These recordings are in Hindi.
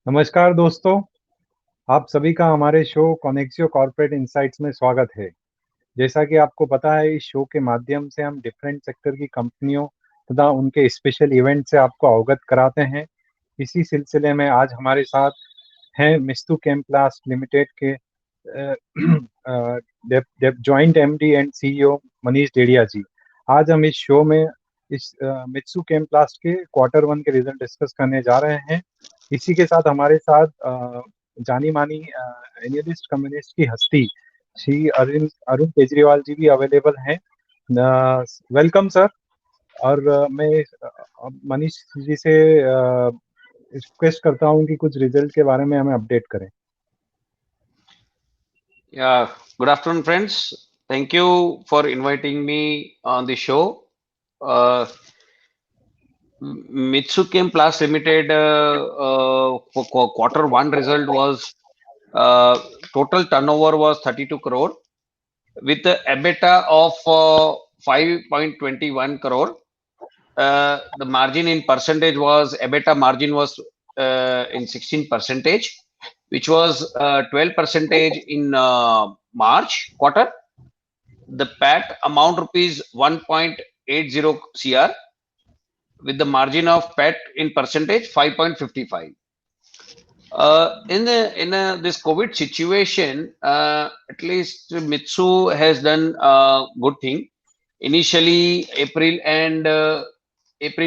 नमस्कार दोस्तों। आप सभी का हमारे शो कॉनेक्सियो कॉर्पोरेट इनसाइट्स में स्वागत है। जैसा कि आपको पता है, इस शो के माध्यम से हम डिफरेंट सेक्टर की कंपनियों तथा उनके स्पेशल इवेंट से आपको अवगत कराते हैं। इसी सिलसिले में आज हमारे साथ हैं मित्सु केम्प्लास्ट लिमिटेड के joint MD and CEO Manish Dedia ji. आज हम इस शो में इस मित्सु केम्प्लास्ट के क्वार्टर वन के रिजल्ट डिस्कस करने जा रहे हैं। इसी के साथ हमारे साथ जानी मानी एनालिस्ट कम्युनिस्ट की हस्ती श्री अरुण अरुण केजरीवाल जी भी अवेलेबल हैं। Welcome sir. और मैं मनीष जी से रिक्वेस्ट करता हूँ कि कुछ रिजल्ट के बारे में हमें अपडेट करें। Yeah, good afternoon, friends. Thank you for inviting me on the show. Mitsukem Plus Limited for quarter one result was total turnover was 32 crore with the EBITDA of 5.21 crore. The margin in percentage was EBITDA margin was in 16 percentage, which was 12 percentage in March quarter. The PAT amount rupees 1.80 CR with the margin of PAT in percentage 5.55. In this COVID situation, at least Mitsu has done a good thing. Initially, April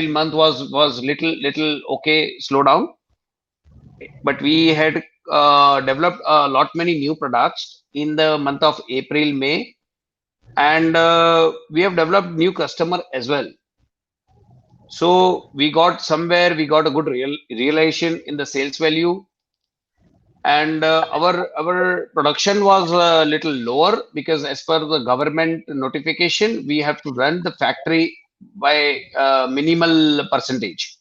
month was little okay slowdown, but we had developed a lot many new products in the month of April May, and we have developed new customer as well. So we got a good realization in the sales value, and our production was a little lower because as per the government notification, we have to run the factory by minimal percentage.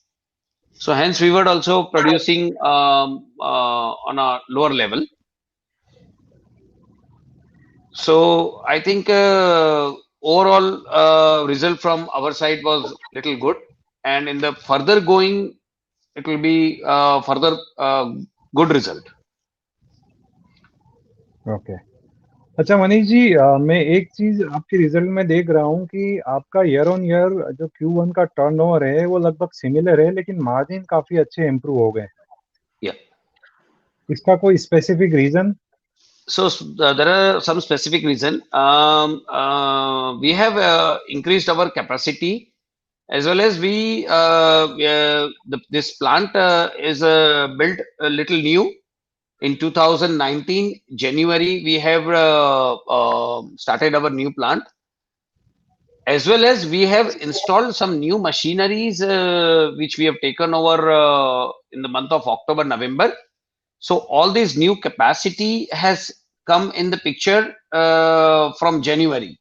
So hence we were also producing on a lower level. So I think overall result from our side was little good, and in the further going, it will be further good result. Okay. अच्छा मनीष जी, मैं एक चीज आपके रिजल्ट में देख रहा हूँ कि आपका ईयर ऑन ईयर जो Q1 का टर्नओवर है वो लगभग सिमिलर है, लेकिन मार्जिन काफी अच्छे इम्प्रूव हो गए। Yeah. इसका कोई specific reason? So there are some specific reason. We have increased our capacity as well as this plant is built a little new. In 2019 January, we have started our new plant, as well as we have installed some new machineries which we have taken over in the month of October, November. So all this new capacity has come in the picture from January.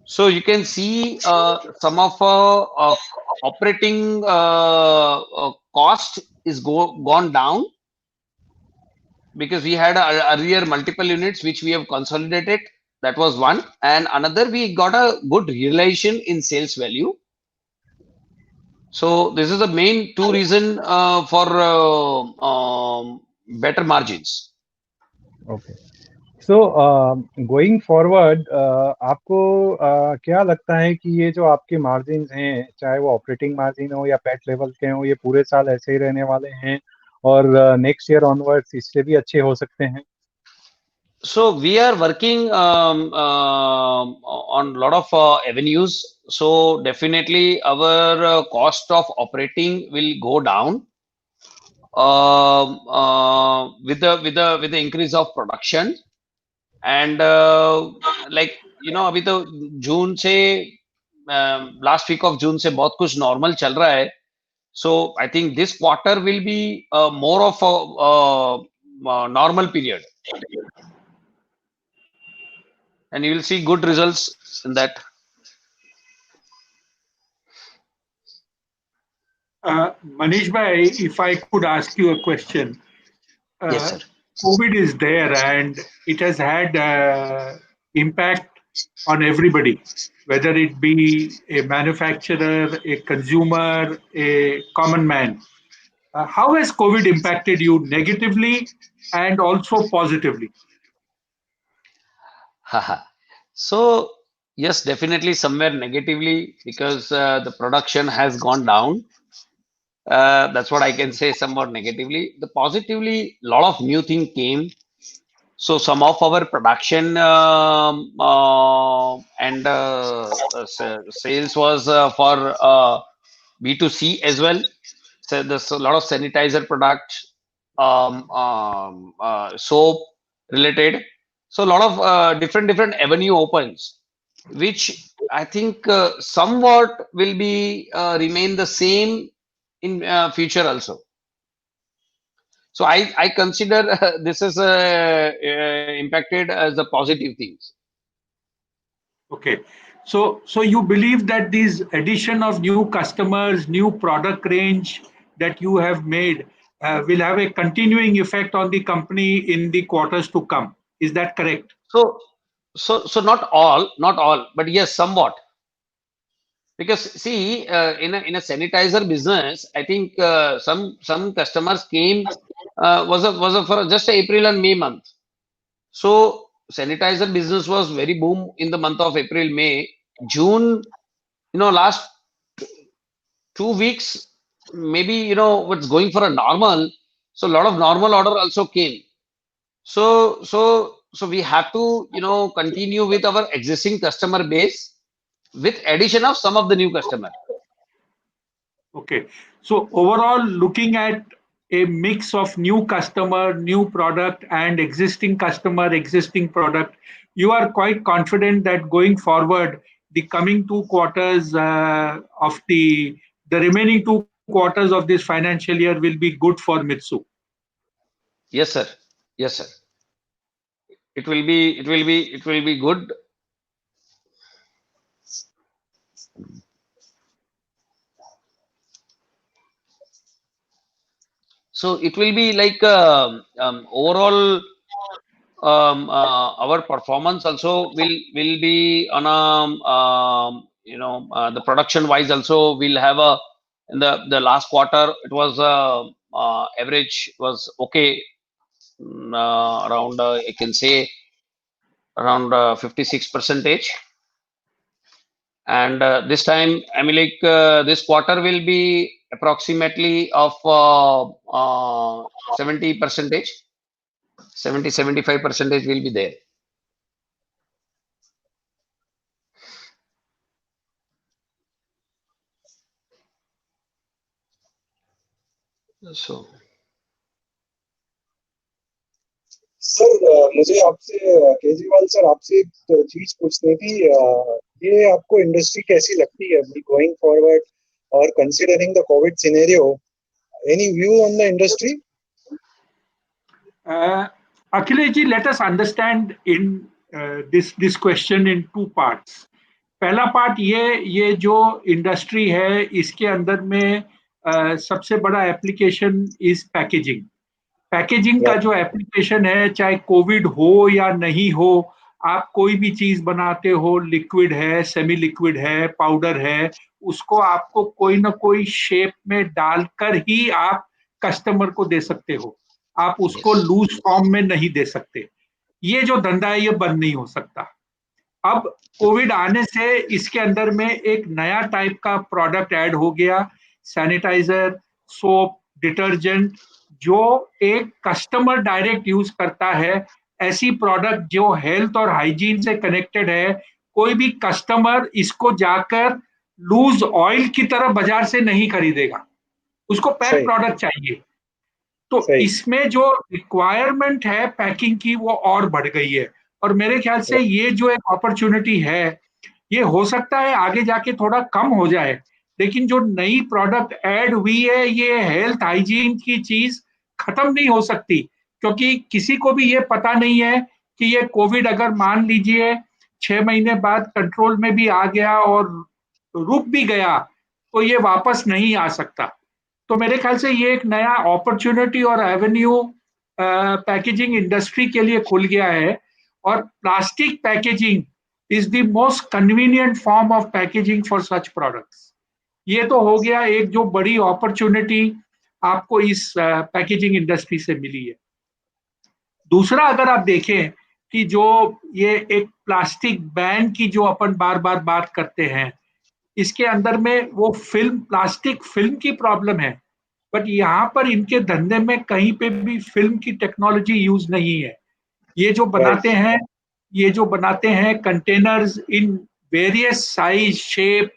So you can see some of operating cost is gone down because we had earlier multiple units which we have consolidated. That was one, and another, we got a good realization in sales value. So this is the main two reason for better margins. Okay. So going forward, आपको क्या लगता है कि ये जो आपके मार्जिन हैं, चाहे वो ऑपरेटिंग मार्जिन हो या पैट लेवल के हो, ये पूरे साल ऐसे ही रहने वाले हैं और नेक्स्ट ईयर ऑनवर्ड्स इससे भी अच्छे हो सकते हैं? So we are working on a lot of avenues. So definitely our cost of operating will go down with the increase of production. And like अभी तो जून से लास्ट वीक ऑफ जून से बहुत कुछ नॉर्मल चल रहा है. So I think this quarter will be more of a normal period, and you will see good results in that. Manish bhai, if I could ask you a question. Yes, sir. COVID is there and it has had impact on everybody, whether it be a manufacturer, a consumer, a common man. How has COVID impacted you negatively and also positively? So yes, definitely somewhere negatively because the production has gone down. That's what I can say somewhat negatively. The positively, lot of new thing came. So some of our production and sales was for B2C as well. So there's a lot of sanitizer products, soap related. So a lot of different avenue opens, which I think somewhat will be remain the same in future also. So I consider this is impacted as the positive things. Okay. So you believe that these addition of new customers, new product range that you have made will have a continuing effect on the company in the quarters to come. Is that correct? So so not all, but yes, somewhat. Because see, in a sanitizer business, I think some customers came was a for just April and May month. So sanitizer business was very boom in the month of April, May, June. Last 2 weeks, maybe what's going for a normal. So a lot of normal order also came. So we have to continue with our existing customer base with addition of some of the new customer. Okay. So overall, looking at a mix of new customer, new product, and existing customer, existing product, you are quite confident that going forward, the coming 2 quarters of the remaining 2 quarters of this financial year will be good for Mitsu. Yes, sir. Yes, sir. It will be good. So it will be like overall our performance also will be on a the production wise also we'll have a in the last quarter it was average was okay, around I can say around 56 percentage. And this time I mean like this quarter will be approximately of 70 percentage, 70-75 percentage will be there. So sir मुझे आपसे केजरीवाल सर आपसे एक चीज पूछनी थी, ये आपको इंडस्ट्री कैसी लगती है अभी गोइंग फॉरवर्ड और considering the Covid scenario, any view on the industry? Akhilesh, let us understand in this question in 2 parts. पहला पार्ट ये जो इंडस्ट्री है इसके अंदर में सबसे बड़ा एप्लीकेशन इज पैकेजिंग। पैकेजिंग का जो एप्लीकेशन है, चाहे कोविड हो या नहीं हो, आप कोई भी चीज बनाते हो, लिक्विड है, सेमी लिक्विड है, पाउडर है, उसको आपको कोई ना कोई शेप में डालकर ही आप कस्टमर को दे सकते हो। आप उसको लूज फॉर्म में नहीं दे सकते। ये जो धंधा है ये बंद नहीं हो सकता। अब कोविड आने से इसके अंदर में एक नया टाइप का प्रोडक्ट ऐड हो गया, सैनिटाइजर, सोप, डिटर्जेंट, जो एक कस्टमर डायरेक्ट यूज करता है। ऐसी प्रोडक्ट जो हेल्थ और हाइजीन से कनेक्टेड है, कोई भी कस्टमर इसको जाकर लूज ऑयल की तरह बाजार से नहीं खरीदेगा, उसको पैक प्रोडक्ट चाहिए। तो इसमें जो रिक्वायरमेंट है पैकिंग की वो और बढ़ गई है। और मेरे ख्याल से ये जो एक अपॉर्चुनिटी है, ये हो सकता है आगे जाके थोड़ा कम हो जाए, लेकिन जो नई प्रोडक्ट ऐड हुई है, ये हेल्थ हाइजीन की चीज खत्म नहीं हो सकती, क्योंकि किसी को भी ये पता नहीं है कि ये कोविड अगर मान लीजिए 6 महीने बाद कंट्रोल में भी आ गया और रुक भी गया, तो ये वापस नहीं आ सकता। तो मेरे ख्याल से ये एक नया अपॉर्चुनिटी और एवेन्यू पैकेजिंग इंडस्ट्री के लिए खुल गया है। और plastic packaging is the most convenient form of packaging for such products. ये तो हो गया एक जो बड़ी अपॉर्चुनिटी आपको इस पैकेजिंग इंडस्ट्री से मिली है। दूसरा, अगर आप देखें कि जो ये एक प्लास्टिक बैन की जो अपन बार बार बात करते हैं, इसके अंदर में वो फिल्म, प्लास्टिक फिल्म की प्रॉब्लम है, बट यहाँ पर इनके धंधे में कहीं पे भी फिल्म की टेक्नोलॉजी यूज नहीं है। ये जो बनाते हैं, ये जो बनाते हैं containers in various size, shape,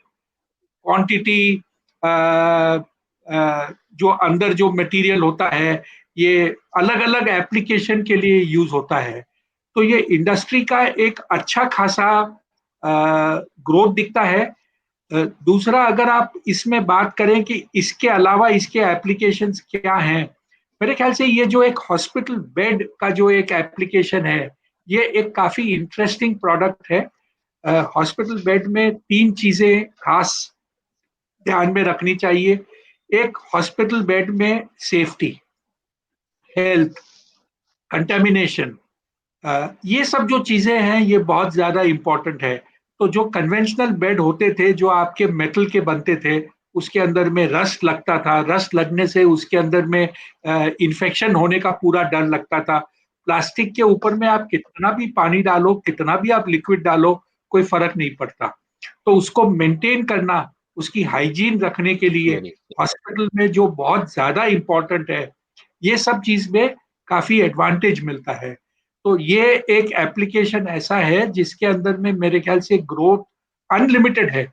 quantity, जो अंदर जो मटेरियल होता है, ये अलग अलग एप्लीकेशन के लिए यूज होता है। तो ये इंडस्ट्री का एक अच्छा खासा ग्रोथ दिखता है। दूसरा, अगर आप इसमें बात करें कि इसके अलावा इसके एप्लीकेशंस क्या हैं, मेरे ख्याल से ये जो एक हॉस्पिटल बेड का जो एक एप्लीकेशन है, ये एक काफी इंटरेस्टिंग प्रोडक्ट है। हॉस्पिटल बेड में 3 चीजें खास ध्यान में रखनी चाहिए। एक, हॉस्पिटल बेड में सेफ्टी, हेल्थ, कंटेमिनेशन, ये सब जो चीजें हैं ये बहुत ज्यादा इंपॉर्टेंट है। तो जो कन्वेंशनल बेड होते थे, जो आपके मेटल के बनते थे, उसके अंदर में रस्ट लगता था, रस्ट लगने से उसके अंदर में इन्फेक्शन होने का पूरा डर लगता था। प्लास्टिक के ऊपर में आप कितना भी पानी डालो, कितना भी आप लिक्विड डालो, कोई फर्क नहीं पड़ता। तो उसको मेंटेन करना, उसकी हाइजीन रखने के लिए हॉस्पिटल में जो बहुत ज्यादा इंपॉर्टेंट है, ये सब चीज में काफी एडवांटेज मिलता है। तो ये एक एप्लीकेशन ऐसा है जिसके अंदर में मेरे ख्याल से ग्रोथ अनलिमिटेड है।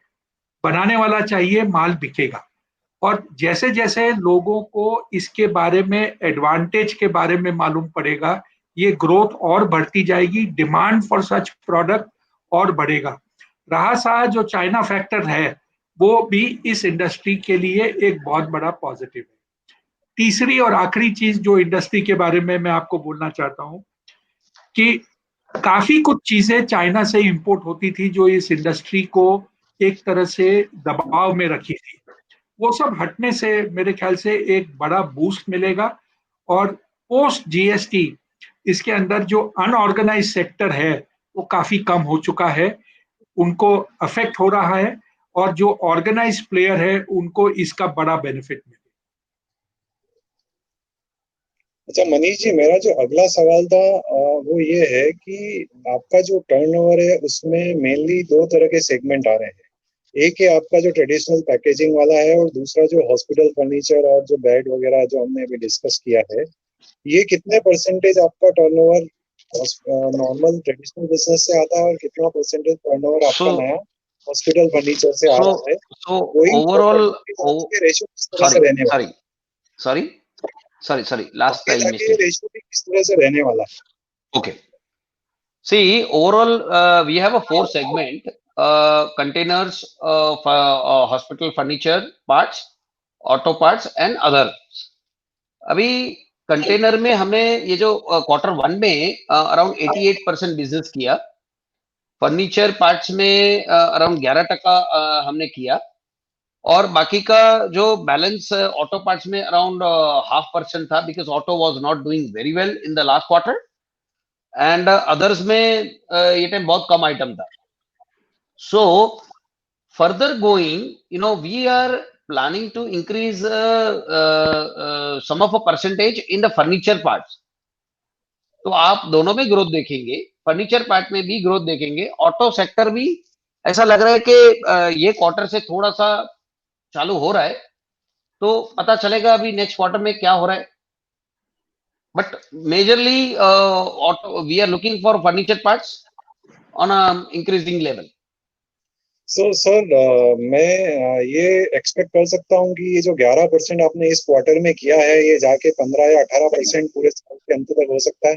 बनाने वाला चाहिए, माल बिकेगा। और जैसे जैसे लोगों को इसके बारे में, एडवांटेज के बारे में मालूम पड़ेगा, ये ग्रोथ और बढ़ती जाएगी, डिमांड फॉर सच प्रोडक्ट और बढ़ेगा। रहा सा जो चाइना फैक्टर है, वो भी इस इंडस्ट्री के लिए एक बहुत बड़ा पॉजिटिव है। तीसरी और आखिरी चीज जो इंडस्ट्री के बारे में मैं आपको बोलना चाहता हूं, कि काफी कुछ चीजें चाइना से इंपोर्ट होती थी जो इस इंडस्ट्री को एक तरह से दबाव में रखी थी। वो सब हटने से मेरे ख्याल से एक बड़ा बूस्ट मिलेगा। और पोस्ट जीएसटी इसके अंदर जो अनऑर्गेनाइज सेक्टर है वो काफी कम हो चुका है, उनको अफेक्ट हो रहा है, और जो ऑर्गेनाइज प्लेयर है उनको इसका बड़ा बेनिफिट मिलेगा। अच्छा मनीष जी, मेरा जो अगला सवाल था वो ये है कि आपका जो टर्नओवर है उसमें मेनली दो तरह के सेगमेंट आ रहे हैं। एक है आपका जो ट्रेडिशनल पैकेजिंग वाला है, और दूसरा जो हॉस्पिटल फर्नीचर और जो बेड वगैरह जो हमने अभी डिस्कस किया है। ये कितने परसेंटेज आपका टर्नओवर नॉर्मल ट्रेडिशनल बिजनेस से आता है, और कितना परसेंटेज टर्नओवर आपका नया हॉस्पिटल फर्नीचर से आ रहा है? ओवरऑल, रेशियो किस तरह से रहने वाला है? sorry last I missed it. Ratio भी किस तरह से रहने वाला है? Okay, see, overall we have a 4 segment: containers, hospital furniture parts, auto parts and other. अभी कंटेनर में हमने ये जो Q1 में अराउंड 88% बिजनेस किया, फर्नीचर पार्ट्स में अराउंड 11% हमने किया, और बाकी का जो बैलेंस ऑटो पार्ट्स में अराउंड 0.5% था, because auto was not doing very well in the last quarter, and others में ये टाइम बहुत कम आइटम था। So further going, we are planning to increase some of a percentage in the furniture parts. तो आप दोनों में ग्रोथ देखेंगे, फर्नीचर पार्ट में भी ग्रोथ देखेंगे, ऑटो सेक्टर भी ऐसा लग रहा है कि ये क्वार्टर से थोड़ा सा चालू हो रहा है, तो पता चलेगा अभी नेक्स्ट क्वार्टर में क्या हो रहा है। But majorly we are looking for furniture parts on a increasing level. So sir, मैं ये एक्सपेक्ट कर सकता हूँ कि ये जो 11% आपने इस क्वार्टर में किया है, ये जाके 15 या 18% पूरे साल के अंत तक हो सकता है?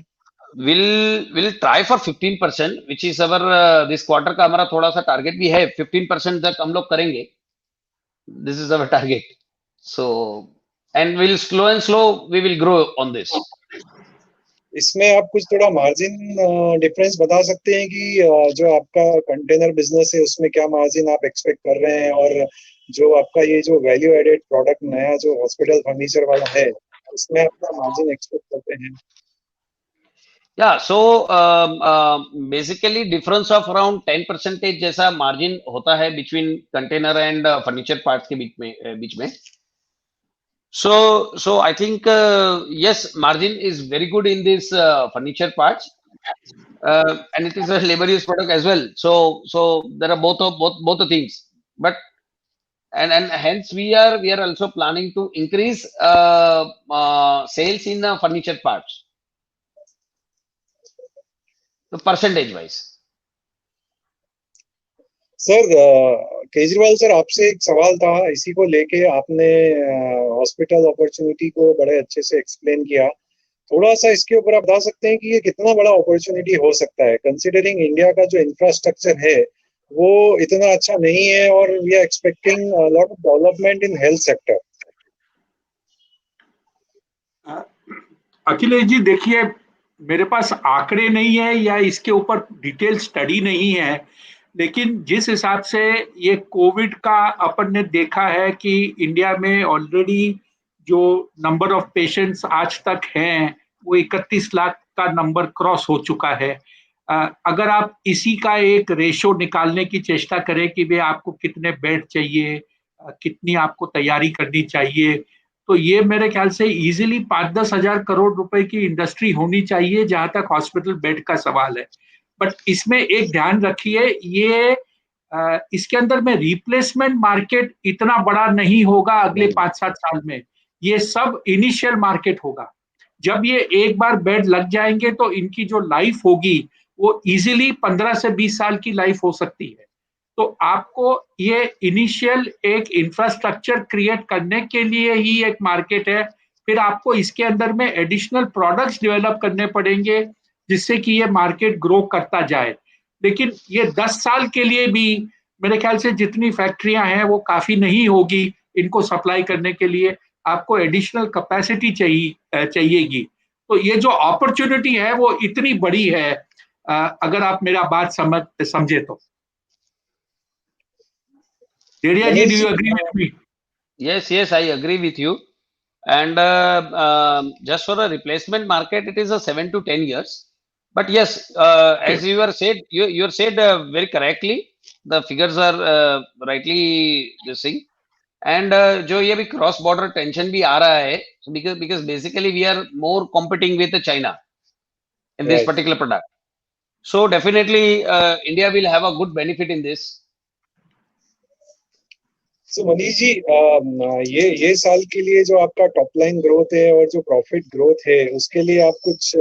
We'll try for 15%, which is our this quarter का हमारा थोड़ा सा टारगेट भी है, 15% तक हम लोग करेंगे। This is our target. So and we'll slow we will grow on this. इसमें आप कुछ थोड़ा मार्जिन डिफरेंस बता सकते हैं कि जो आपका कंटेनर बिजनेस है उसमें क्या मार्जिन आप एक्सपेक्ट कर रहे हैं, और जो आपका ये जो वैल्यू एडेड प्रोडक्ट नया जो हॉस्पिटल फर्नीचर वाला है उसमें आपका मार्जिन एक्सपेक्ट करते हैं? Yeah, so basically difference of around 10% जैसा मार्जिन होता है between container and furniture parts के बीच में। So I think yes, margin is very good in this furniture parts, and it is a laborious product as well. So there are both the things, but and hence we are also planning to increase sales in furniture parts, the percentage wise. Sir Kejriwal sir, आपसे एक सवाल था इसी को लेके। आपने हॉस्पिटल अपॉर्चुनिटी को बड़े अच्छे से एक्सप्लेन किया। थोड़ा सा इसके ऊपर आप बता सकते हैं कि ये कितना बड़ा अपॉर्चुनिटी हो सकता है, कंसीडरिंग इंडिया का जो इंफ्रास्ट्रक्चर है वो इतना अच्छा नहीं है, और we are expecting lot of development in health sector. Akhilesh ji, देखिए, मेरे पास आंकड़े नहीं है या इसके ऊपर डिटेल स्टडी नहीं है, लेकिन जिस हिसाब से ये कोविड का अपन ने देखा है कि इंडिया में ऑलरेडी जो नंबर ऑफ पेशेंट्स आज तक हैं वो 31 लाख का नंबर क्रॉस हो चुका है। अगर आप इसी का एक रेशो निकालने की चेष्टा करें कि भाई आपको कितने बेड चाहिए, कितनी आपको तैयारी करनी चाहिए, तो ये मेरे ख्याल से इजीली 5-10 हजार करोड़ रुपए की इंडस्ट्री होनी चाहिए जहां तक हॉस्पिटल बेड का सवाल है। बट इसमें एक ध्यान रखिए, ये इसके अंदर में रिप्लेसमेंट मार्केट इतना बड़ा नहीं होगा अगले 5-7 साल में। ये सब इनिशियल मार्केट होगा। जब ये एक बार बेड लग जाएंगे तो इनकी जो लाइफ होगी वो इजीली 15 से 20 साल की लाइफ हो सकती है। तो आपको ये इनिशियल एक इंफ्रास्ट्रक्चर क्रिएट करने के लिए ही एक मार्केट है। फिर आपको इसके अंदर में एडिशनल प्रोडक्ट्स डेवलप करने पड़ेंगे जिससे कि ये मार्केट ग्रो करता जाए। लेकिन ये 10 साल के लिए भी मेरे ख्याल से जितनी फैक्ट्रियां हैं वो काफी नहीं होगी इनको सप्लाई करने के लिए। आपको एडिशनल कैपेसिटी चाहिएगी। तो ये जो अपॉर्चुनिटी है वो इतनी बड़ी है, अगर आप मेरा बात समझे तो। Dedia ji, do you agree with me? Yes, I agree with you. And just for a replacement market, it is a 7 to 10 years. But yes, as you were said, you said very correctly. The figures are rightly this thing. And जो ये भी क्रॉस बॉर्डर टेंशन भी आ रहा है, because basically we are more competing with China in this particular product. So definitely India will have a good benefit in this. सो मनीष जी, ये साल के लिए जो आपका टॉप लाइन ग्रोथ है और जो प्रॉफिट ग्रोथ है उसके लिए आप कुछ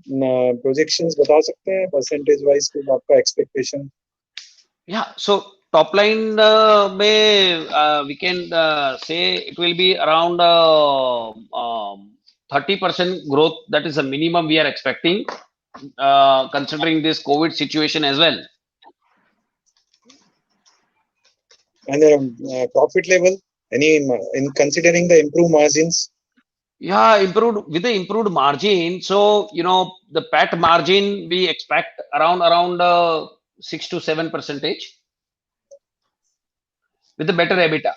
प्रोजेक्शंस बता सकते हैं परसेंटेज वाइज, कुछ आपका एक्सपेक्टेशन? या सो टॉप लाइन में we can say it will be around 30% growth. That is the minimum we are expecting, considering this COVID situation as well. And profit level, any in considering the improved margins? Yeah, improved with the improved margin. So the PAT margin we expect around 6 to 7% with a better EBITDA.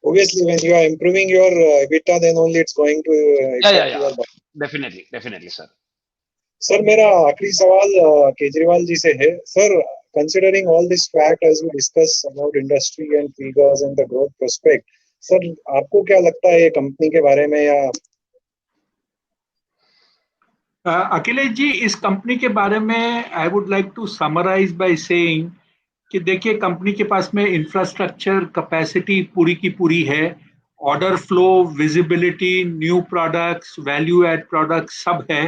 Obviously, when you are improving your EBITDA, then only it's going to yeah. Definitely, sir. Sir, मेरा आखिरी सवाल केजरीवाल जी से है। Sir, considering all this fact as we discuss about industry and figures and the growth prospect, sir आपको क्या लगता है ये कंपनी के बारे में? या अखिलेश जी, इस कंपनी के बारे में I would like to summarize by saying कि देखिए, कंपनी के पास में इंफ्रास्ट्रक्चर कैपेसिटी पूरी की पूरी है, order flow, visibility, new products, value add products सब है।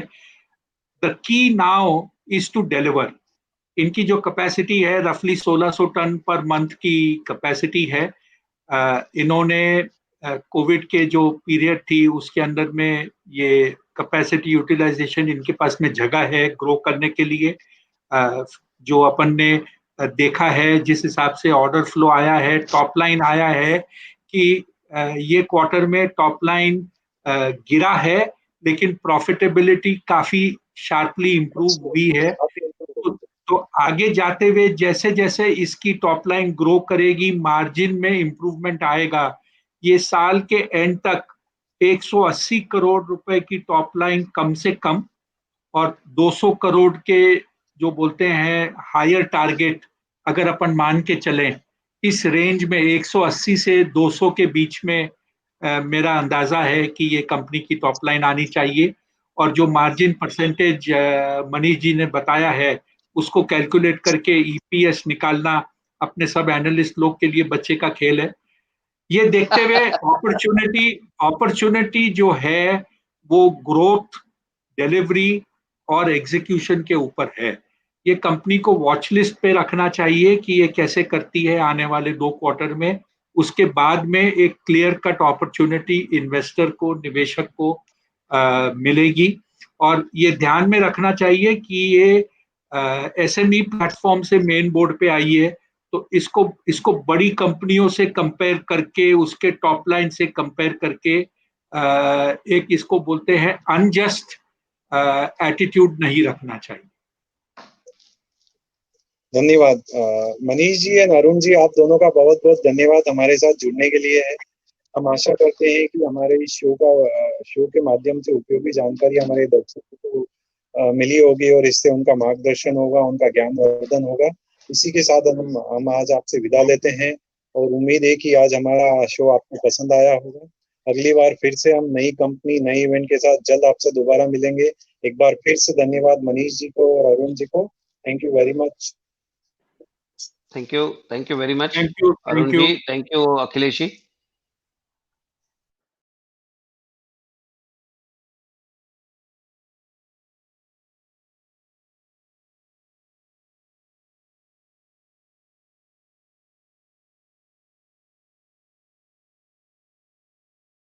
The key now is to deliver. इनकी जो कैपेसिटी है रफली 1600 टन पर मंथ की कैपेसिटी है। इन्होंने कोविड के जो पीरियड थी उसके अंदर में ये कैपेसिटी यूटिलाइजेशन इनके पास में जगह है ग्रो करने के लिए। जो अपन ने देखा है, जिस हिसाब से ऑर्डर फ्लो आया है, टॉप लाइन आया है कि ये क्वार्टर में टॉप लाइन गिरा है लेकिन प्रॉफिटेबिलिटी काफी शार्पली इंप्रूव हुई है। तो आगे जाते हुए जैसे जैसे इसकी टॉप लाइन ग्रो करेगी, मार्जिन में इंप्रूवमेंट आएगा। ये साल के एंड तक 180 करोड़ रुपए की टॉप लाइन कम से कम और 200 करोड़ के जो बोलते हैं हायर टारगेट अगर अपन मान के चलें, इस रेंज में 180 से 200 के बीच में मेरा अंदाजा है कि ये कंपनी की टॉप लाइन आनी चाहिए। और जो मार्जिन परसेंटेज मनीष जी ने बताया है, उसको कैलकुलेट करके ईपीएस निकालना अपने सब एनालिस्ट लोग के लिए बच्चे का खेल है। ये देखते हुए अपॉर्चुनिटी जो है वो ग्रोथ, डिलीवरी और एग्जीक्यूशन के ऊपर है। ये कंपनी को वॉच लिस्ट पे रखना चाहिए कि ये कैसे करती है आने वाले 2 क्वार्टर में। उसके बाद में एक क्लियर कट अपॉर्चुनिटी इन्वेस्टर को, निवेशक को मिलेगी। और ये ध्यान में रखना चाहिए कि ये एसएमई प्लेटफॉर्म से मेन बोर्ड पे आई है, तो इसको बड़ी कंपनियों से कंपेयर करके, उसके टॉप लाइन से कंपेयर करके एक इसको बोलते हैं अनजस्ट एटीट्यूड नहीं रखना चाहिए। धन्यवाद मनीष जी एंड अरुण जी, आप दोनों का बहुत बहुत धन्यवाद हमारे साथ जुड़ने के लिए है। हम आशा करते हैं कि हमारे इस शो के माध्यम से उपयोगी जानकारी हमारे दर्शकों को मिली होगी और इससे उनका मार्गदर्शन होगा, उनका ज्ञानवर्धन होगा। इसी के साथ हम आज आपसे विदा लेते हैं और उम्मीद है कि आज हमारा शो आपको पसंद आया होगा। अगली बार फिर से हम नई कंपनी, नई इवेंट के साथ जल्द आपसे दोबारा मिलेंगे। एक बार फिर से धन्यवाद मनीष जी को और अरुण जी को। Thank you very much. Thank you very much, Thank you. Arun ji. Thank you, Akhilesh ji.